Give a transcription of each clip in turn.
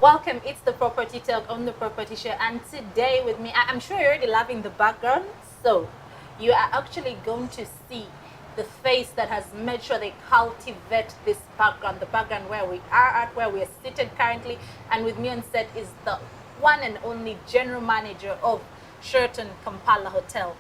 Welcome, it's the Property Talk on the Property Show, and today with me, I'm sure you're already loving the background, so you are actually going to see the face that has made sure they cultivate this background, the background where we are at, where we are seated currently, and with me on set is the one and only General Manager of Sheraton Kampala Hotel,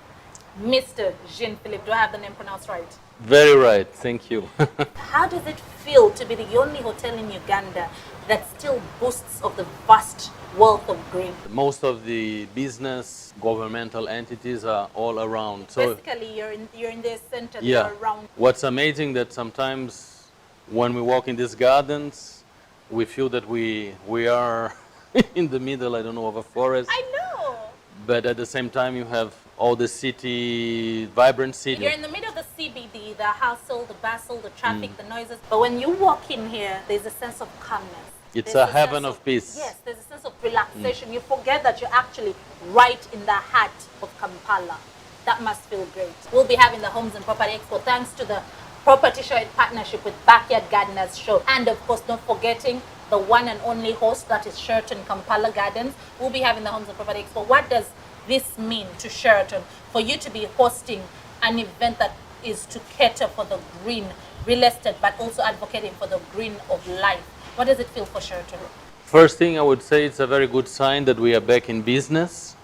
Mr. Jean-Philippe. Do I have the name pronounced right? Very right, thank you. How does it feel to be the only hotel in Uganda that still boasts of the vast wealth of green? Most of the business, governmental entities are all around. So Basically, you're in the center, yeah, you're around. what's amazing that sometimes when we walk in these gardens, we feel that we are in the middle, I don't know, of a forest. I know. But at the same time, you have all the city, vibrant city. You're in the middle of the CBD, the hustle, the bustle, the traffic, the noises. But when you walk in here, there's a sense of calmness. It's There's a heaven sense of peace. Yes, there's a sense of relaxation. You forget that you're actually right in the heart of Kampala. That must feel great. We'll be having the Homes and Property Expo thanks to the Property Show in partnership with Backyard Gardeners Show. And of course, not forgetting the one and only host, that is Sheraton Kampala Gardens. We'll be having the Homes and Property Expo. What does this mean to Sheraton for you to be hosting an event that is to cater for the green real estate, but also advocating for the green of life? What does it feel for Sheraton? First thing I would say, it's a very good sign that we are back in business,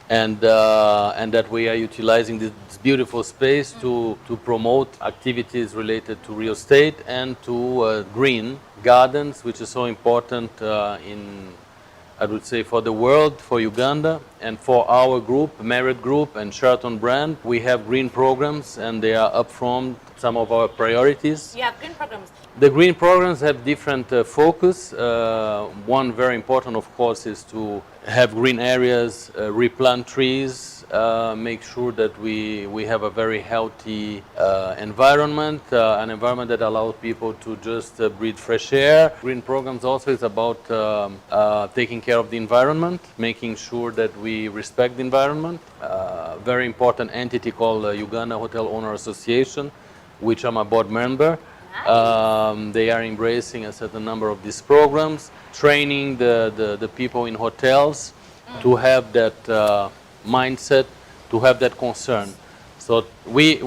and that we are utilizing this beautiful space to promote activities related to real estate and to green gardens, which is so important I would say, for the world, for Uganda, and for our group, Marriott Group and Sheraton brand. We have green programs, and they are up from some of our priorities. You have green programs. The green programs have different focus. One very important, of course, is to have green areas, replant trees, make sure that we have a very healthy environment, an environment that allows people to just breathe fresh air. Green programs also is about taking care of the environment, making sure that we respect the environment. Very important entity called Uganda Hotel Owner Association, which I'm a board member. They are embracing a certain number of these programs, training the people in hotels to have that mindset, to have that concern. So we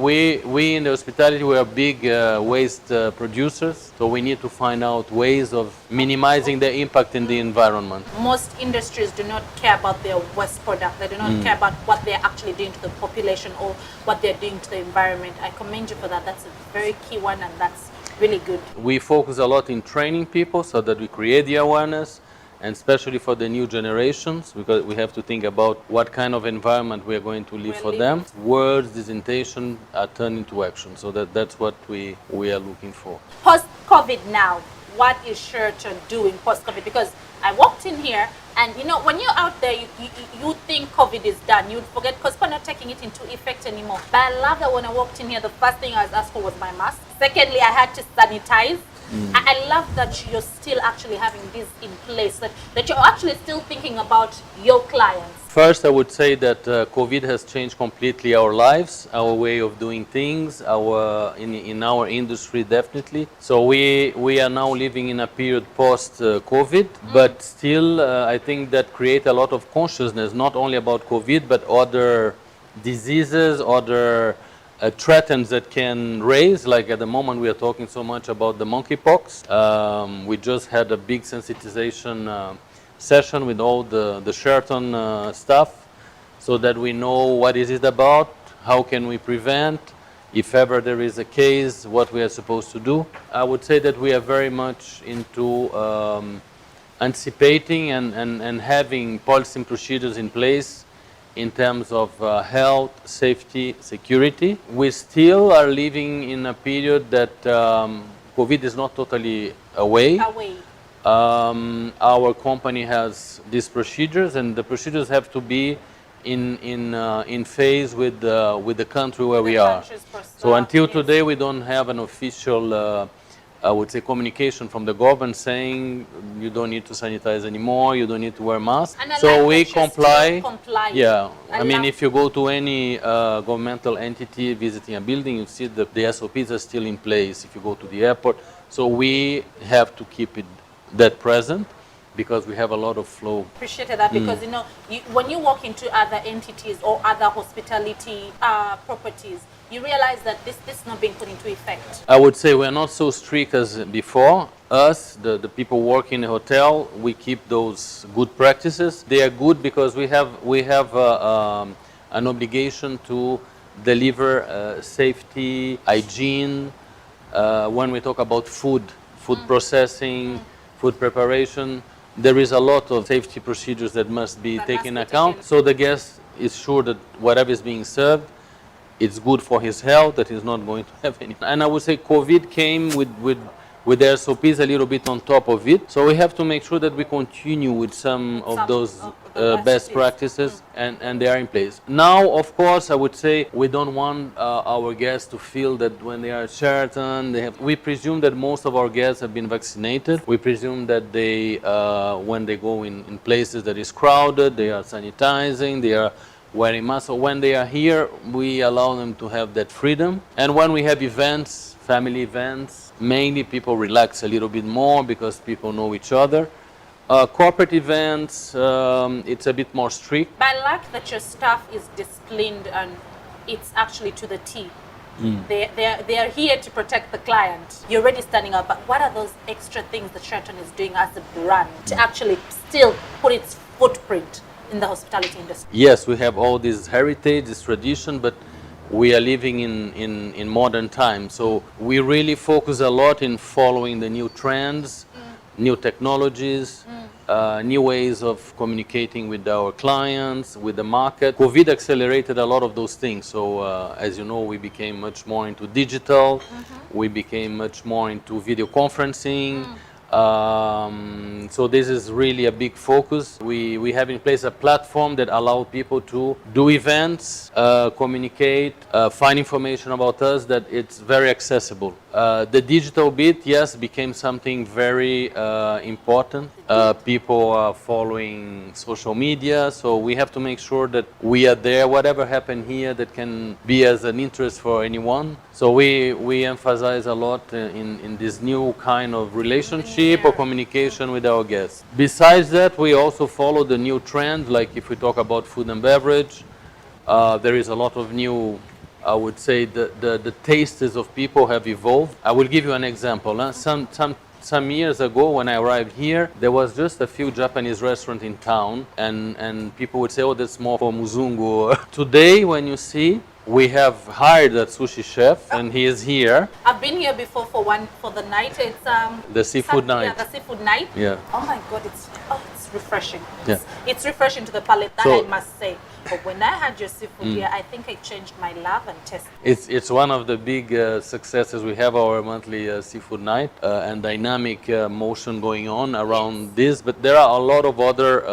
in the hospitality, we are big waste producers, so we need to find out ways of minimizing the impact in the environment. Most industries do not care about their waste product. They do not care about what they're actually doing to the population or what they're doing to the environment. I commend you for that. That's a very key one, and that's really good. We focus a lot in training people so that we create the awareness, and especially for the new generations, because we have to think about what kind of environment we are going to leave for them. Words, this intention are turned into action. So that's what we are looking for. Post-COVID now, what is Sheraton doing post-COVID? Because I walked in here, and you know, when you're out there, you think COVID is done. You'd forget because we're not taking it into effect anymore. But I love that when I walked in here, the first thing I was asked for was my mask. Secondly, I had to sanitize. I love that you're still actually having this in place, that you're actually still thinking about your clients. First, I would say that COVID has changed completely our lives, our way of doing things, in our industry definitely. So we are now living in a period post-COVID, but still I think that create a lot of consciousness, not only about COVID, but other diseases, other threats that can raise. Like at the moment we are talking so much about the monkeypox. We just had a big sensitization session with all the Sheraton staff, so that we know what is it about, how can we prevent, if ever there is a case, what we are supposed to do. I would say that we are very much into anticipating and having policy and procedures in place in terms of health, safety, security. We still are living in a period that COVID is not totally away. Our company has these procedures, and the procedures have to be in phase with the country where we are. So until today, we don't have an official I would say, communication from the government saying you don't need to sanitize anymore, you don't need to wear masks. So we comply. Yeah, I mean, if you go to any governmental entity visiting a building, you see that the SOPs are still in place. If you go to the airport, so we have to keep it that present. because we have a lot of flow. Appreciated that because when you walk into other entities or other hospitality properties, you realize that this is not being put into effect. I would say we're not so strict as before. Us, the people working in the hotel, we keep those good practices. They are good because we have an obligation to deliver safety, hygiene. When we talk about food processing, food preparation, there is a lot of safety procedures that must be taken into account. So the guest is sure that whatever is being served, it's good for his health, that he's not going to have any. And I would say COVID came with their SOPs a little bit on top of it. So we have to make sure that we continue with some of those best practices, and they are in place. Now, of course, I would say we don't want our guests to feel that when they are at Sheraton, we presume that most of our guests have been vaccinated. We presume that they, when they go in places that is crowded, they are sanitizing, they are wearing masks. So when they are here, we allow them to have that freedom. And when we have events, family events, mainly people relax a little bit more because people know each other. Corporate events, it's a bit more strict. But I like that your staff is disciplined and it's actually to the T. They are here to protect the client. You're already standing up, but what are those extra things that Sheraton is doing as a brand to actually still put its footprint in the hospitality industry? Yes, we have all this heritage, this tradition, but we are living in modern times. So we really focus a lot in following the new trends, new technologies, new ways of communicating with our clients, with the market. COVID accelerated a lot of those things. So as you know, we became much more into digital. We became much more into video conferencing. So this is really a big focus. We have in place a platform that allows people to do events, communicate, find information about us, that it's very accessible. The digital bit, yes, became something very important. People are following social media, so we have to make sure that we are there, whatever happened here that can be as an interest for anyone. So we emphasize a lot in this new kind of relationship or communication with our guests. Besides that, we also follow the new trend, like if we talk about food and beverage, there is a lot of new, I would say the tastes of people have evolved. I will give you an example. Some years ago when I arrived here, there was just a few Japanese restaurants in town, and people would say, oh, that's more for Muzungu. Today, when you see, we have hired a sushi chef, and he is here. I've been here before for the night. It's the seafood night. Yeah, the seafood night. Yeah. Oh my God, it's refreshing. Yeah. It's refreshing to the palate, that I must say. But when I had your seafood here, I think I changed my love and taste. It's one of the big successes. We have our monthly seafood night and dynamic motion going on around this. But there are a lot of other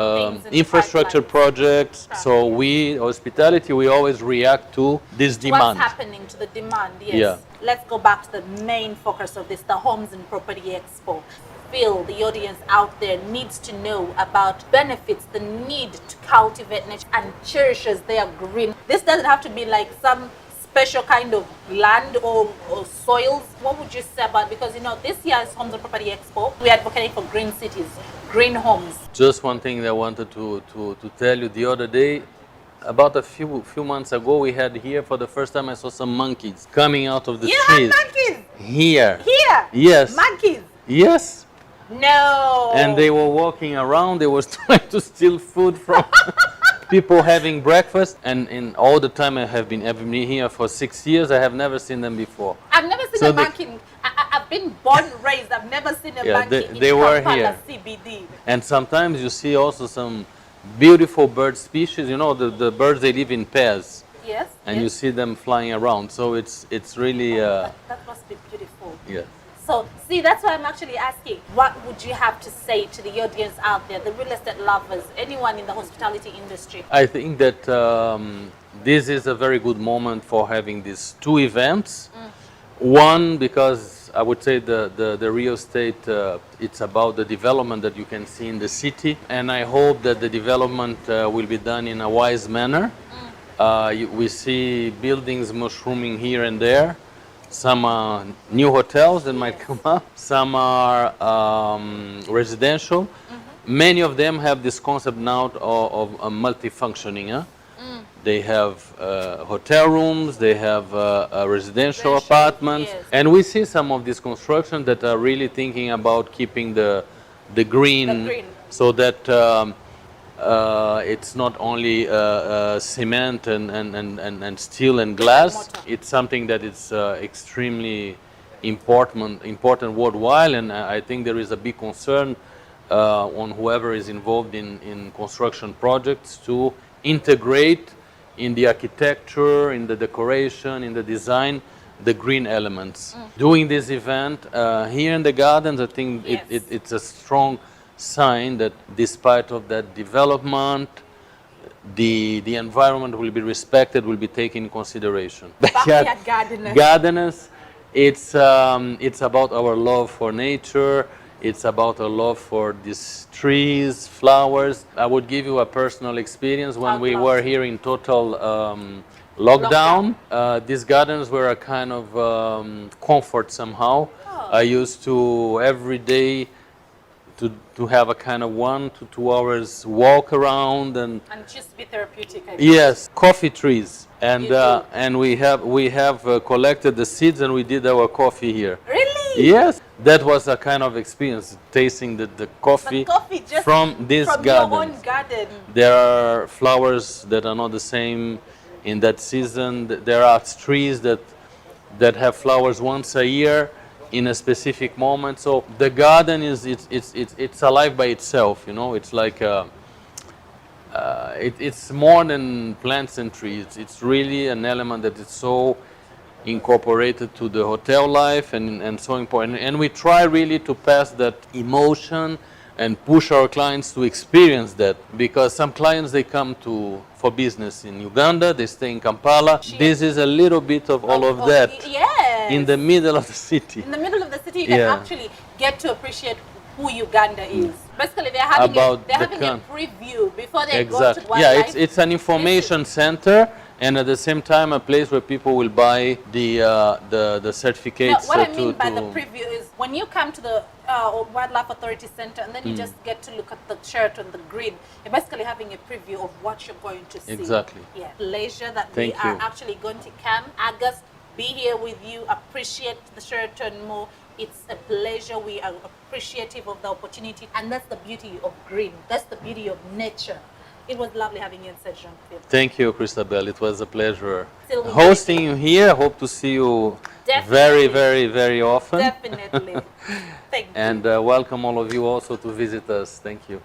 infrastructure projects. So we, hospitality, we always react to this demand. What's happening to the demand, yes. Yeah. Let's go back to the main focus of this, the Homes and Property Expo. Feel the audience out there needs to know about benefits, the need to cultivate nature and cherishes their green. This doesn't have to be like some special kind of land or soils. What would you say about, because this year's Homes and Property Expo, we're advocating for green cities, green homes. Just one thing that I wanted to tell you. The other day, about a few months ago, we had here for the first time, I saw some monkeys coming out of the trees. You had monkeys? Here. Here? Yes. Monkeys? Yes. No. And they were walking around, they were trying to steal food from people having breakfast. And in all the time I've been here for 6 years, I have never seen them before. I've never seen a monkey. I've been born, raised, I've never seen a monkey in Kampala CBD. And sometimes you see also some beautiful bird species. The birds, they live in pairs. Yes. And you see them flying around. So it's really... that must be beautiful. Yeah. So, see, that's why I'm actually asking, what would you have to say to the audience out there, the real estate lovers, anyone in the hospitality industry? I think that this is a very good moment for having these two events. One, because I would say the real estate, it's about the development that you can see in the city. And I hope that the development will be done in a wise manner. We see buildings mushrooming here and there. Some are new hotels that might come up. Some are residential. Many of them have this concept now of multifunctioning. Huh? They have hotel rooms, they have residential apartments, yes. and we see some of these constructions that are really thinking about keeping the green, green. so that it's not only cement and steel and glass. Mortar. It's something that is extremely important worldwide, and I think there is a big concern on whoever is involved in construction projects to integrate in the architecture, in the decoration, in the design, the green elements. Doing this event here in the gardens, I think Yes. it's a strong sign that despite of that development, the environment will be respected, will be taken in consideration. Backyard gardeners. Gardeners, it's about our love for nature. It's about our love for these trees, flowers. I would give you a personal experience when we were here in total lockdown. These gardens were a kind of comfort somehow. I used to every day to have a kind of 1 to 2 hours walk around and just be therapeutic. yes, coffee trees, and You do. and we have collected the seeds and we did our coffee here. Really? Yes, that was a kind of experience, tasting the coffee, The coffee just from this from garden. your own garden. There are flowers that are not the same in that season. There are trees that have flowers once a year in a specific moment. So the garden is it's alive by itself. You know, it's like it's more than plants and trees. It's really an element that is so incorporated to the hotel life and so important. And we try really to pass that emotion and push our clients to experience that, because some clients, they come for business in Uganda, they stay in Kampala. This is a little bit of all of that Yes. in the middle of the city. In the middle of the city, you can Yeah. actually get to appreciate who Uganda is. Basically, they're having About they're the having a preview before they go to Exactly. wildlife. Yeah, it's an information center, and at the same time a place where people will buy the certificates. What I mean by the preview is when you come to the Wildlife Authority Center and then you just get to look at the Sheraton, the grid, you're basically having a preview of what you're going to see. Exactly. Yeah. Pleasure that Thank we are you. actually going to come. August, be here with you, appreciate the Sheraton more. It's a pleasure. We are appreciative of the opportunity, and that's the beauty of green. That's the beauty of nature. It was lovely having you in St. Jean-Pierre. Thank you, Christabel. It was a pleasure Till we hosting you here. Hope to see you very, very, very often. Definitely. Thank you. And welcome all of you also to visit us. Thank you.